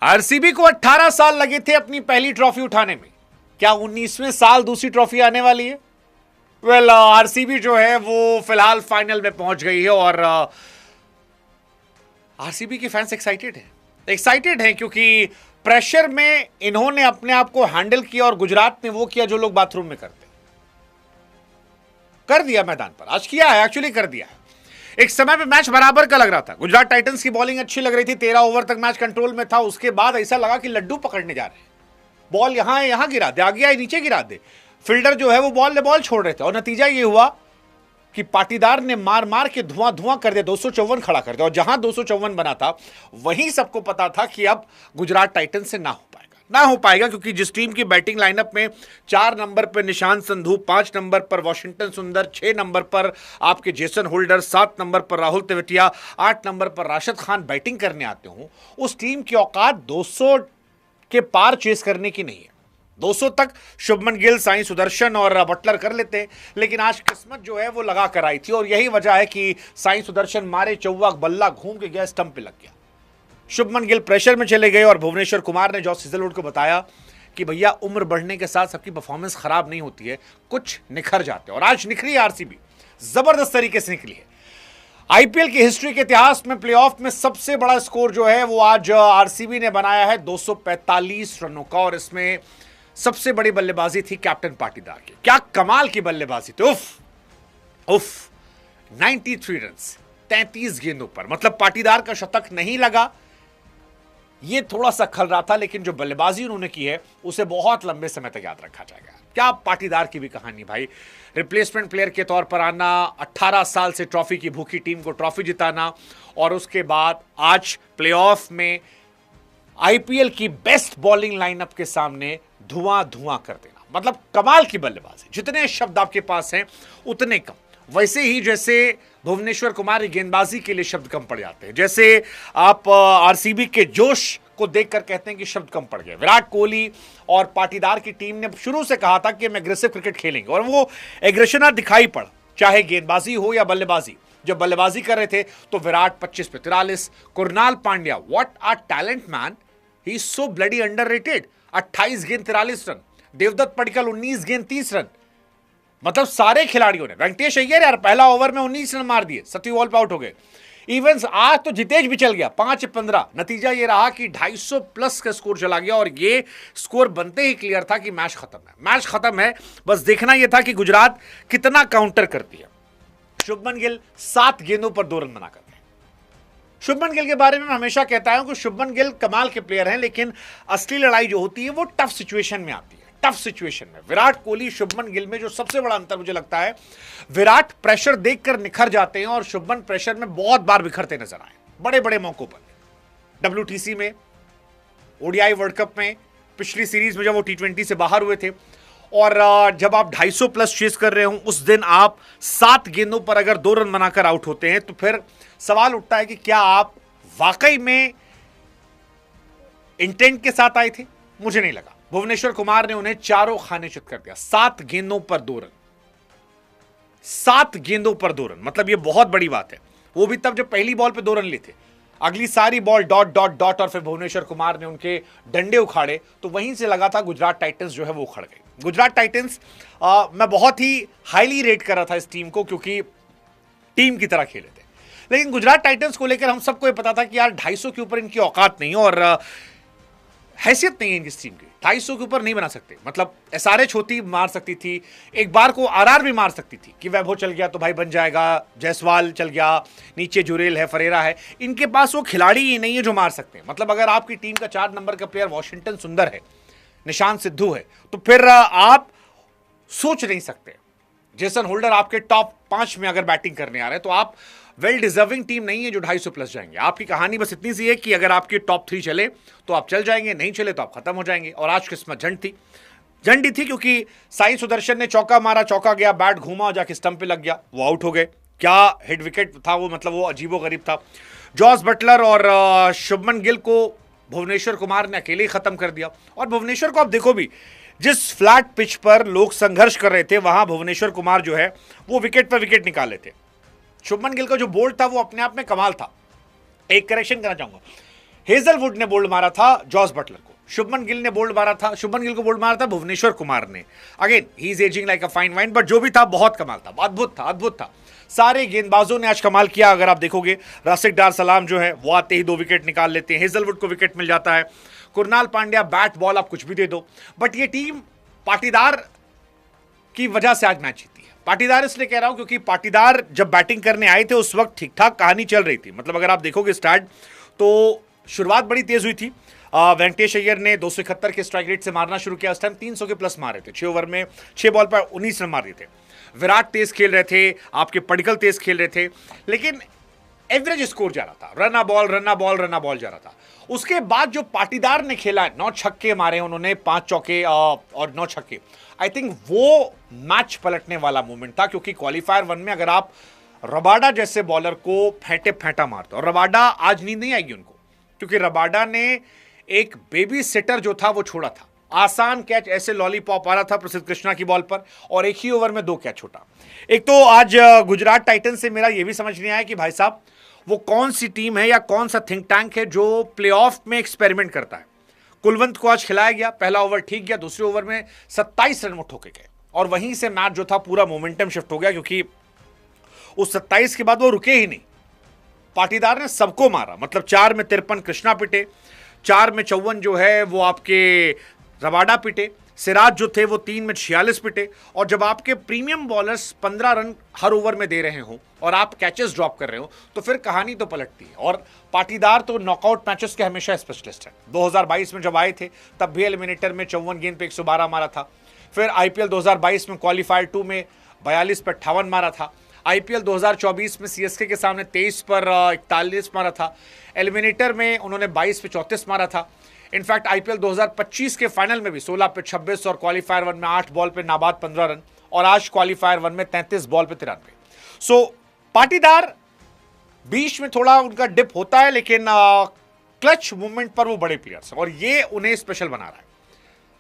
RCB को 18 साल लगे थे अपनी पहली ट्रॉफी उठाने में। क्या 19वें साल दूसरी ट्रॉफी आने वाली है? वेल, आरसीबी जो है वो फिलहाल फाइनल में पहुंच गई है और आरसीबी के फैंस एक्साइटेड हैं क्योंकि प्रेशर में इन्होंने अपने आप को हैंडल किया और गुजरात ने वो किया जो लोग बाथरूम में करते, कर दिया मैदान पर। आज किया है, एक्चुअली कर दिया है। एक समय पे मैच बराबर का लग रहा था, गुजरात टाइटंस की बॉलिंग अच्छी लग रही थी, 13 ओवर तक मैच कंट्रोल में था। उसके बाद ऐसा लगा कि लड्डू पकड़ने जा रहे हैं, बॉल यहां है, यहां गिरा दे, आगे आई नीचे गिरा दे। फील्डर जो है वो बॉल छोड़ रहे थे और नतीजा ये हुआ कि पाटीदार ने मार मार के धुआं कर दिया, 254 खड़ा कर दिया। और जहां 254 बना था वहीं सबको पता था कि अब गुजरात टाइटंस से ना हो पाएगा क्योंकि जिस टीम की बैटिंग लाइनअप में 4 नंबर पर निशांत संधू, 5 नंबर पर वॉशिंगटन सुंदर, 6 नंबर पर आपके जेसन होल्डर, 7 नंबर पर राहुल तेवतिया, 8 नंबर पर राशिद खान बैटिंग करने आते हों, उस टीम की औकात 200 के पार चेस करने की नहीं है। 200 तक शुभमन गिल, साई सुदर्शन और बटलर कर लेते, लेकिन आज किस्मत जो है वो लगा कर आई थी और यही वजह है कि साई सुदर्शन मारे चौवा, बल्ला घूम के गया, स्टंप पे लग गया। शुभमन गिल प्रेशर में चले गए और भुवनेश्वर कुमार ने जॉस हेजलवुड को बताया कि भैया उम्र बढ़ने के साथ सबकी परफॉर्मेंस खराब नहीं होती है, कुछ निखर जाते हैं। और आज निखरी आरसीबी, जबरदस्त तरीके से निकली है। आईपीएल की हिस्ट्री के इतिहास में प्लेऑफ में सबसे बड़ा स्कोर जो है वो आज आरसीबी ने बनाया है 245 रनों का, और इसमें सबसे बड़ी बल्लेबाजी थी कैप्टन पाटीदार की। क्या कमाल की बल्लेबाजी थी, उफ 93 रन 33 गेंदों पर। मतलब पाटीदार का शतक नहीं लगा, ये थोड़ा सा खल रहा था, लेकिन जो बल्लेबाजी उन्होंने की है उसे बहुत लंबे समय तक याद रखा जाएगा। क्या पाटीदार की भी कहानी भाई, रिप्लेसमेंट प्लेयर के तौर पर आना, 18 साल से ट्रॉफी की भूखी टीम को ट्रॉफी जिताना, और उसके बाद आज प्लेऑफ में आईपीएल की बेस्ट बॉलिंग लाइनअप के सामने धुआं कर देना। मतलब कमाल की बल्लेबाजी। जितने शब्द आपके पास हैं उतने कम। वैसे ही जैसे भुवनेश्वर कुमार की गेंदबाजी के लिए शब्द कम पड़ जाते हैं, जैसे आप आरसीबी के जोश को देखकर कहते हैं कि शब्द कम पड़ गए। विराट कोहली और पाटीदार की टीम ने शुरू से कहा था कि हम एग्रेसिव क्रिकेट खेलेंगे, और वो एग्रेशन आज दिखाई पड़ा, चाहे गेंदबाजी हो या बल्लेबाजी। जब बल्लेबाजी कर रहे थे तो विराट 25 पे 43, Krunal Pandya, what a talent man, he is so bloody underrated, 28 गेंद 43 रन। देवदत्त पडिक्कल 19 गेंद 30 रन। मतलब सारे खिलाड़ियों ने, वेंकटेश अय्यर यार पहला ओवर में 19 रन मार दिए, 7वीं बॉल पे आउट हो गए। इवेंस आज तो जितेश भी चल गया 5-15। नतीजा ये रहा कि 250 प्लस का स्कोर चला गया, और ये स्कोर बनते ही क्लियर था कि मैच खत्म है। बस देखना यह था कि गुजरात कितना काउंटर करती है। शुभमन गिल 7 गेंदों पर 2 रन बना करते हैं। शुभमन गिल के बारे में मैं हमेशा कहता हूं कि शुभमन गिल कमाल के प्लेयर हैं, लेकिन असली लड़ाई जो होती है वो टफ सिचुएशन में आती है। टफ सिचुएशन में विराट कोहली शुभमन गिल में जो सबसे बड़ा अंतर मुझे लगता है, विराट प्रेशर देखकर निखर जाते हैं और शुभमन प्रेशर में बहुत बार बिखरते नजर आए, बड़े बड़े मौकों पर। WTC में, ओडीआई वर्ल्ड कप में, पिछली सीरीज में जब वो T20 से बाहर हुए थे, और जब आप 250 प्लस चेस कर रहे हो, उस दिन आप 7 गेंदों पर अगर 2 रन बनाकर आउट होते हैं, तो फिर सवाल उठता है कि क्या आप वाकई में इंटेंट के साथ आए थे? मुझे नहीं लगा। भुवनेश्वर कुमार ने उन्हें चारों खाने चित कर दिया। 7 गेंदों पर 2 रन, 7 गेंदों पर 2 रन, मतलब यह बहुत बड़ी बात है। वो भी तब जब पहली बॉल पे 2 रन लिए थे। अगली सारी बॉल डॉट और फिर भुवनेश्वर कुमार ने उनके डंडे उखाड़े, तो वहीं से लगा था गुजरात टाइटंस जो है वो उखड़ गई। गुजरात टाइटंस मैं बहुत ही हाईली रेट कर रहा था इस टीम को, क्योंकि टीम की तरह खेले थे। लेकिन गुजरात टाइटंस को लेकर हम सबको ये पता था कि यार 250 के ऊपर इनकी औकात नहीं है और हैसियत नहीं है इनकी टीम की। 250 के ऊपर नहीं बना सकते। मतलब एसआरएच होती, मार सकती थी, एक बार को आरआर भी मार सकती थी कि वैभव चल गया तो भाई बन जाएगा, जायसवाल चल गया, नीचे जुरेल है, फरेरा है। इनके पास वो खिलाड़ी ही नहीं है जो मार सकते हैं। मतलब अगर आपकी टीम का 4 नंबर का प्लेयर वॉशिंगटन सुंदर है, निशांत सिद्धू है, तो फिर आप सोच नहीं सकते। जेसन होल्डर आपके टॉप 5 में अगर बैटिंग करने आ रहे हैं, तो आप वेल डिजर्विंग टीम नहीं है जो 250 प्लस जाएंगे। आपकी कहानी बस इतनी सी है कि अगर आपके टॉप 3 चले तो आप चल जाएंगे, नहीं चले तो आप खत्म हो जाएंगे। और आज किस्मत झंडी थी क्योंकि साई सुदर्शन ने चौका मारा, चौका गया, बैट घूमा, जाके स्टंप पे लग गया, वो आउट हो गए। क्या हिट विकेट था वो, मतलब वो अजीबो गरीब था। जॉस बटलर और शुभमन गिल को भुवनेश्वर कुमार ने अकेले ही खत्म कर दिया। और भुवनेश्वर को आप देखो भी, जिस फ्लैट पिच पर लोग संघर्ष कर रहे थे, वहां भुवनेश्वर कुमार जो है वो विकेट पर विकेट निकाले थे। शुभमन गिल का जो बोल्ड था वो अपने आप में कमाल था। एक करेक्शन करना चाहूंगा, हेजलवुड ने बोल्ड मारा था जॉस बटलर को, शुभमन गिल ने बोल्ड मारा था, शुभमन गिल को बोल्ड मारा था भुवनेश्वर कुमार ने। Again he is ageing like a fine wine, but जो भी था बहुत कमाल था, अद्भुत था, अद्भुत था। सारे गेंदबाजों ने आज कमाल किया। अगर आप देखोगे राशिक डार सलाम जो है वो आते ही 2 विकेट निकाल लेते हैं, हेजलवुड को विकेट मिल जाता है, कुरनाल पांड्या बैट बॉल आप कुछ भी दे दो, बट ये टीम पाटीदार की वजह से आज मैच जीती है। पाटीदार इसलिए कह रहा हूं क्योंकि पाटीदार जब बैटिंग करने आए थे उस वक्त ठीक ठाक कहानी चल रही थी। मतलब अगर आप देखोगे स्टार्ट तो शुरुआत बड़ी तेज हुई थी। वेंकटेश अय्यर ने 271 के स्ट्राइक रेट से मारना शुरू किया। उस टाइम 300 के प्लस मारे थे, 6 ओवर में 6 बॉल पर 19 रन मार दिए थे। विराट तेज खेल रहे थे, आपके पडिक्कल तेज खेल रहे थे, लेकिन एवरेज स्कोर जा रहा था, run ball run ball run ball जा रहा था। उसके बाद जो पाटीदार ने खेला है, 9 छक्के मारे उन्होंने, 5 चौके और 9 छक्के, आई थिंक वो मैच पलटने वाला मोमेंट था। क्योंकि क्वालिफायर 1 में अगर आप रबाडा जैसे बॉलर को फेंटे फेंटा मारते, और रबाडा आज नींद नहीं आएगी उनको, क्योंकि रबाडा ने एक बेबी सिटर जो था वो छोड़ा था। आसान कैच, ऐसे लॉलीपॉप आ रहा था प्रसिद्ध कृष्णा की बॉल पर, और एक ही ओवर में 2 कैच छोटा। एक तो आज गुजरात टाइटंस से मेरा यह भी समझ नहीं आया कि भाई साहब वो कौन सी टीम है या कौन सा थिंक टैंक है जो प्लेऑफ में एक्सपेरिमेंट करता है। कुलवंत को आज खिलाया गया, पहला ओवर ठीक गया, दूसरे ओवर में 27 रन वो ठोके गए, और वहीं से मैच जो था पूरा मोमेंटम शिफ्ट हो गया, क्योंकि उस 27 के बाद वो रुके ही नहीं। पाटीदार ने सबको मारा, मतलब 4 में 53 कृष्णा पिटे, 4 में 54 जो है वो आपके रबाडा पिटे, सिराज जो थे वो 3 में 46 पिटे। और जब आपके प्रीमियम बॉलर्स 15 रन हर ओवर में दे रहे हो और आप कैचेस ड्रॉप कर रहे हो, तो फिर कहानी तो पलटती है। और पाटीदार तो नॉकआउट मैचेस के हमेशा स्पेशलिस्ट है। 2022 में जब आए थे तब भी एलिमिनेटर में 54 गेंद पे 112 मारा था। फिर आईपीएल 2022 में क्वालिफायर 2 में 42 पर 58 मारा था। आईपीएल 2024 में सीएसके के सामने 23 पर 41 मारा था। एलिमिनेटर में उन्होंने 22 पे 34 मारा था। इनफैक्ट आईपीएल 2025 के फाइनल में भी 16 पे 26 और क्वालिफायर 1 में 8 बॉल पे नाबाद 15 रन, और आज क्वालिफायर 1 में 33 बॉल पे 93। सो पाटीदार बीच में थोड़ा उनका डिप होता है, लेकिन क्लच मूवमेंट पर वो बड़े प्लेयर्स हैं और ये उन्हें स्पेशल बना रहा है।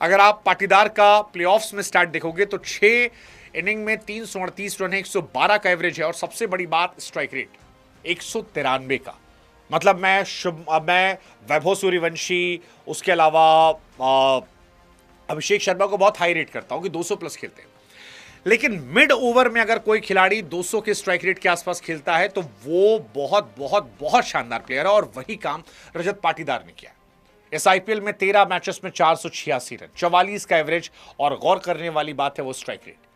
अगर आप पाटीदार का प्लेऑफ्स में स्टार्ट देखोगे तो 6 इनिंग में 338 रन है, 112 का एवरेज है, और सबसे बड़ी बात स्ट्राइक रेट 193 का। मतलब मैं वैभव सूर्यवंशी, उसके अलावा अभिषेक शर्मा को बहुत हाई रेट करता हूं कि 200 प्लस खेलते हैं, लेकिन मिड ओवर में अगर कोई खिलाड़ी 200 के स्ट्राइक रेट के आसपास खेलता है तो वो बहुत बहुत बहुत शानदार प्लेयर है, और वही काम रजत पाटीदार ने किया। इस आईपीएल में 13 मैचेस में 486 रन, 44 का एवरेज, और गौर करने वाली बात है वो स्ट्राइक रेट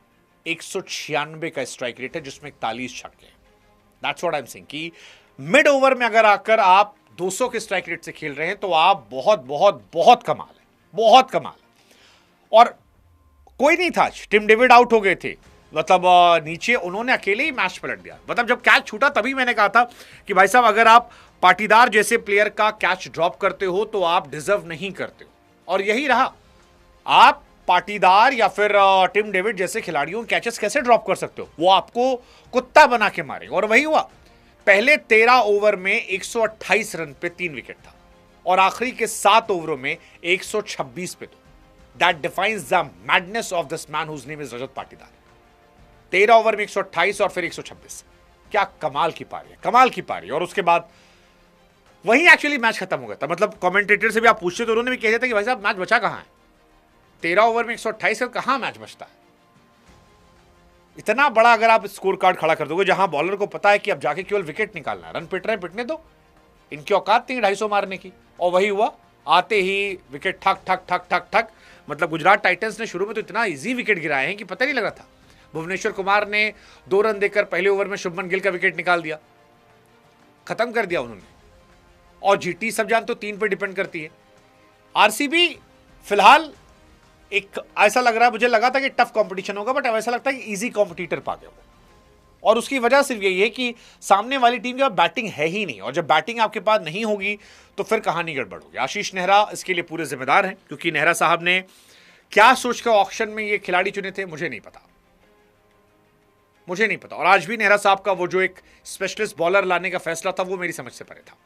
196 का स्ट्राइक रेट है, जिसमें 41 छक्के हैं। That's what I am saying कि मिड ओवर में अगर आकर आप 200 के स्ट्राइक रेट से खेल रहे हैं तो आप बहुत बहुत बहुत कमाल है, बहुत कमाल। और कोई नहीं था, टिम डेविड आउट हो गए थे, मतलब नीचे उन्होंने अकेले ही मैच पलट दिया। मतलब जब कैच छूटा तभी मैंने कहा था कि भाई साहब अगर आप पाटीदार जैसे प्लेयर का कैच ड्रॉप करते हो तो आप डिजर्व नहीं करते हो, और यही रहा। आप पाटीदार या फिर टिम डेविड जैसे खिलाड़ियों कैचेस कैसे ड्रॉप कर सकते हो, वो आपको कुत्ता बना के मारे, और वही हुआ। पहले 13 ओवर में 128 रन पे 3 विकेट था, और आखिरी के 7 ओवरों में 126 पे 2। That defines the madness of this man whose name is Rajat Patidar. 13 over में 128 और फिर 126, क्या कमाल की पारी है, कमाल की पारी। और उसके बाद वहीं एक्चुअली मैच खत्म हो गया था। मतलब कमेंटेटर से भी आप पूछते तो उन्होंने भी कह दिया था कि भाई साहब मैच बचा कहां है, 13 ओवर में 128 कहां मैच बचता है। इतना बड़ा अगर आप स्कोर कार्ड खड़ा कर दोगे जहां बॉलर को पता है कि अब जाके केवल विकेट निकालना है, रन पिट रहे हैं पिटने दो, इनकी औकात नहीं 250 मारने की, और वही हुआ। आते ही विकेट ठक ठक ठक ठक ठक। मतलब गुजरात टाइटंस ने शुरू में तो इतना इजी विकेट गिराए हैं कि पता नहीं लगा था। भुवनेश्वर कुमार ने 2 रन देकर पहले ओवर में शुभमन गिल का विकेट निकाल दिया, खत्म कर दिया उन्होंने। और जीटी सब जान तो 3 पे डिपेंड करती है। आरसीबी फिलहाल एक ऐसा लग रहा है, मुझे लगा था कि टफ कंपटीशन होगा, बट अब ऐसा लगता है कि इजी कॉम्पिटिटर पा गया वो, और उसकी वजह सिर्फ यही है कि सामने वाली टीम के पास बैटिंग है ही नहीं, और जब बैटिंग आपके पास नहीं होगी तो फिर कहानी गड़बड़ होगी। आशीष नेहरा इसके लिए पूरे जिम्मेदार हैं, क्योंकि नेहरा साहब ने क्या सोचकर ऑक्शन में ये खिलाड़ी चुने थे मुझे नहीं पता, मुझे नहीं पता। और आज भी नेहरा साहब का वो जो एक स्पेशलिस्ट बॉलर लाने का फैसला था वो मेरी समझ से परे था,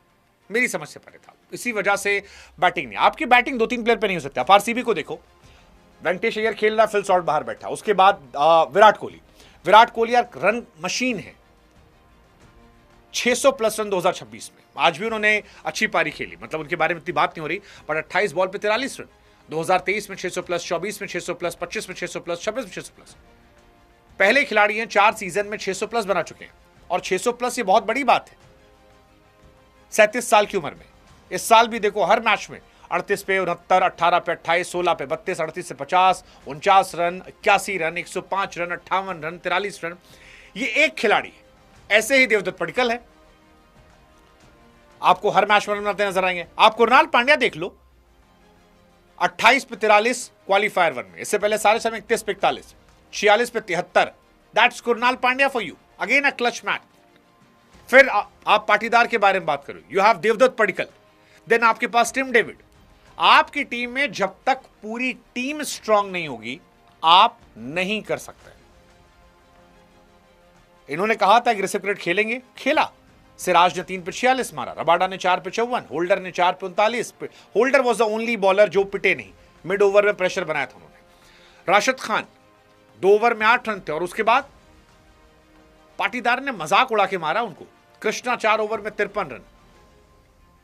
मेरी समझ से परे था। इसी वजह से बैटिंग नहीं, आपकी बैटिंग 2-3 प्लेयर पे नहीं हो सकती। आप आरसीबी को देखो, वेंकटेश अय्यर खेल रहा, फिल शॉट बाहर बैठा, उसके बाद विराट कोहली यार रन मशीन है, 600 प्लस रन 2026 में, आज भी उन्होंने अच्छी पारी खेली, मतलब उनके बारे में इतनी बात नहीं हो रही, बट 28 बॉल पे 43 रन। 2023 में 600 प्लस, 24 में 600 प्लस, 25 में 600 प्लस, 26 में 600 प्लस। पहले खिलाड़ी हैं 4 सीजन में 600 प्लस बना चुके हैं, और 600 प्लस ये बहुत बड़ी बात है 37 साल की उम्र में। इस साल भी देखो हर मैच में 38 पे 69, 18 पे 28, 16 पे 32, 38 से 50, 49 run, 81 run, 105 run, 58 run, 43 run. ये एक खिलाड़ी है। ऐसे ही देवदत्त पडिक्कल है, आपको हर मैच में बनाते नजर आएंगे। आप कुणाल पांड्या देख लो, 28 पे 43 क्वालिफायर वन में, इससे पहले सारे समय 31 पे 41, 46 पे 73। That's Krunal Pandya for you, again a clutch match. फिर आप पाटीदार के बारे में बात करो, you have Devdutt Padikkal, then आपके पास टिम डेविड। आपकी टीम में जब तक पूरी टीम स्ट्रांग नहीं होगी, आप नहीं कर सकते। इन्होंने कहा था एग्रेसिव क्रिकेट खेलेंगे, खेला। सिराज ने 3 पे 46 मारा, रबाडा ने 4 पे 54, होल्डर ने 4 पे 39। Holder was the only bowler जो पिटे नहीं, मिड ओवर में प्रेशर बनाया था उन्होंने। राशिद खान 2 ओवर में 8 रन थे, और उसके बाद पाटीदार ने मजाक उड़ा के मारा उनको। कृष्णा 4 ओवर में 53 रन,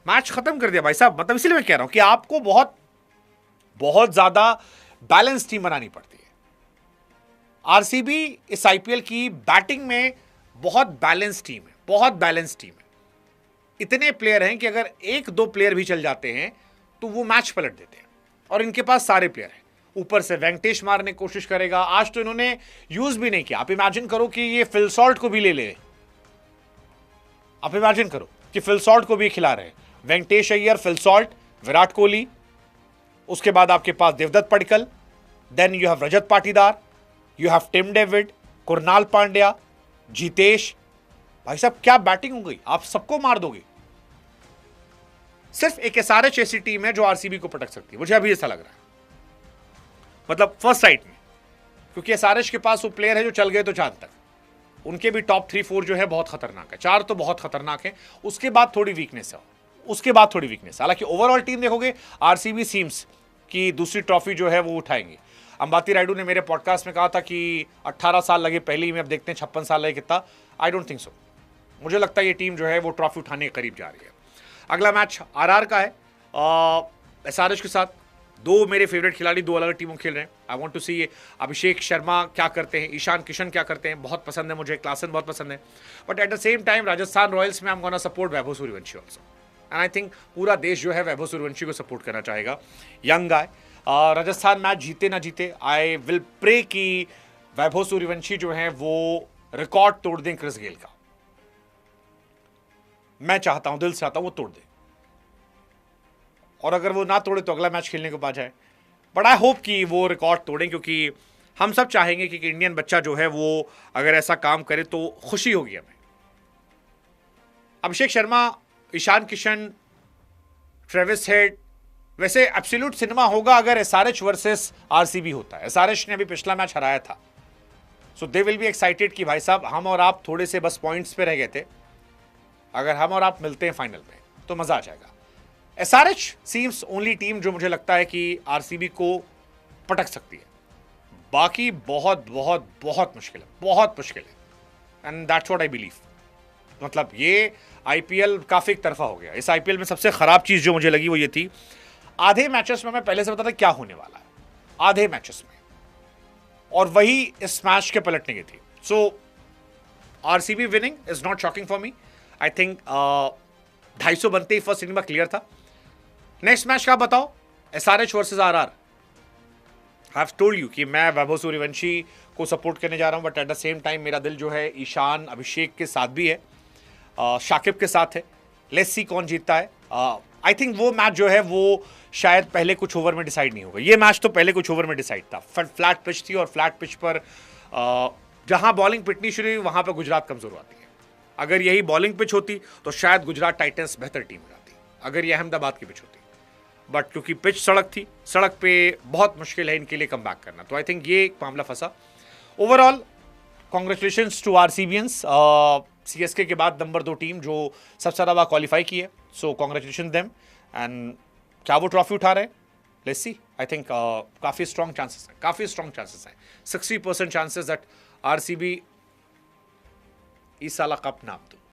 मैच खत्म कर दिया भाई साहब। मतलब इसलिए मैं कह रहा हूं कि आपको बहुत बहुत ज्यादा बैलेंस टीम बनानी पड़ती है। आरसीबी इस आईपीएल की बैटिंग में बहुत बैलेंस टीम है, बहुत बैलेंस टीम है। इतने प्लेयर हैं कि अगर 1-2 प्लेयर भी चल जाते हैं तो वो मैच पलट देते हैं, और इनके पास सारे प्लेयर हैं। ऊपर से वेंकटेश मारने की कोशिश करेगा, आज तो इन्होंने यूज भी नहीं किया। आप इमेजिन करो कि ये फिल सॉल्ट को भी ले ले, आप इमेजिन करो कि फिल सॉल्ट को भी खिला रहे हैं। वेंकटेश अय्यर, फिल सॉल्ट, विराट कोहली, उसके बाद आपके पास Devdutt Padikkal, then you have Rajat Patidar, you have Tim David, Krunal Pandya, Jitesh. भाई साहब क्या बैटिंग हो गई, आप सबको मार दोगे। सिर्फ एक एसआरएच ऐसी टीम है जो आरसीबी को पटक सकती है, मुझे अभी ऐसा लग रहा है, मतलब फर्स्ट साइड में, क्योंकि एसआरएच के पास वो प्लेयर है जो चल गए तो चांद तक। उनके भी टॉप 3-4 जो है बहुत खतरनाक है, 4 तो बहुत खतरनाक है, उसके बाद थोड़ी वीकनेस है, उसके बाद थोड़ी वीकनेस। हालांकि ओवरऑल टीम देखोगे आरसीबी सीम्स की दूसरी ट्रॉफी जो है वो उठाएंगे। अंबाती रायडू ने मेरे पॉडकास्ट में कहा था कि 18 साल लगे पहले ही में, अब देखते हैं 56 साल लगे कितना। आई डोंट थिंक सो, मुझे लगता है ये टीम जो है वो ट्रॉफी उठाने के करीब जा रही है। अगला मैच आरआर का है एसआरएच के साथ। 2 मेरे फेवरेट खिलाड़ी 2 अलग टीमों खेल रहे हैं। आई वांट टू सी ये अभिषेक शर्मा क्या करते हैं, ईशान किशन क्या करते हैं, बहुत पसंद है मुझे, क्लासन बहुत पसंद है। But at the same time Rajasthan Royals में I am gonna support Vaibhav Suryavanshi also, and I think पूरा देश जो है वैभव सूर्यवंशी को सपोर्ट करना चाहेगा। यंग गाय, राजस्थान मैच जीते ना जीते, आई विल प्रे कि वैभव सूर्यवंशी जो है वो रिकॉर्ड तोड़ दें क्रिस गेल का। मैं चाहता हूं, दिल से चाहता हूं वो तोड़ दे, और अगर वो ना तोड़े तो अगला मैच खेलने को पा जाए। बट आई होप कि वो रिकॉर्ड तोड़ें, क्योंकि हम सब चाहेंगे कि इंडियन बच्चा जो है वो अगर ऐसा काम करे तो खुशी होगी हमें। अभिषेक शर्मा, ईशान किशन, ट्रेविस हेड, वैसे एब्सोल्यूट सिनेमा होगा अगर एसआरएच वर्सेस आरसीबी होता है। एसआरएच ने अभी पिछला मैच हराया था, सो दे विल बी एक्साइटेड कि भाई साहब हम और आप थोड़े से बस पॉइंट्स पे रह गए थे, अगर हम और आप मिलते हैं फाइनल में तो मजा आ जाएगा। एसआरएच सीम्स ओनली टीम जो मुझे लगता है कि आरसीबी को पटक सकती है, बाकी बहुत बहुत बहुत मुश्किल है, बहुत मुश्किल है, and that's what I believe. मतलब ये आईपीएल काफी एक तरफा हो गया। इस आईपीएल में सबसे खराब चीज जो मुझे लगी वो ये थी, आधे मैचेस में मैं पहले से पता था क्या होने वाला है, आधे मैचेस में, और वही इस मैच के पलटने की थी। So RCB winning is not shocking for me. I think 250 बनते ही फर्स्ट इनिंग में क्लियर था। नेक्स्ट मैच का बताओ, SRH versus RR. I have told you कि मैं वैभव सूर्यवंशी को सपोर्ट करने जा रहा हूं, but at the same time मेरा दिल जो है ईशान, अभिषेक के साथ भी है, शाकिब के साथ है। लेट्स सी कौन जीतता है। आई थिंक वो मैच जो है वो शायद पहले कुछ ओवर में डिसाइड नहीं होगा। ये मैच तो पहले कुछ ओवर में डिसाइड था, फ्लैट पिच थी, और फ्लैट पिच पर जहां बॉलिंग पिटनी शुरू हुई वहां पर गुजरात कमजोर आती है। अगर यही बॉलिंग पिच होती तो शायद गुजरात टाइटंस बेहतर टीम हो जाती, अगर ये अहमदाबाद की पिच होती। बट क्योंकि पिच सड़क थी, सड़क पे बहुत मुश्किल है इनके लिए कम बैक करना, तो आई थिंक ये एक मामला फंसा। ओवरऑल कॉन्ग्रेचुलेशंस टू आरसीबियंस, सीएसके के बाद नंबर 2 टीम जो सबसे ज़्यादा बार क्वालिफाई की है, सो कॉन्ग्रेचुलेशन देम। एंड क्या वो ट्रॉफी उठा रहे हैं, लेट्स सी। आई थिंक काफ़ी स्ट्रॉन्ग चांसेस हैं, काफ़ी स्ट्रॉन्ग चांसेस हैं, 60% चांसेस दैट आरसीबी इस साल कप नाम दो।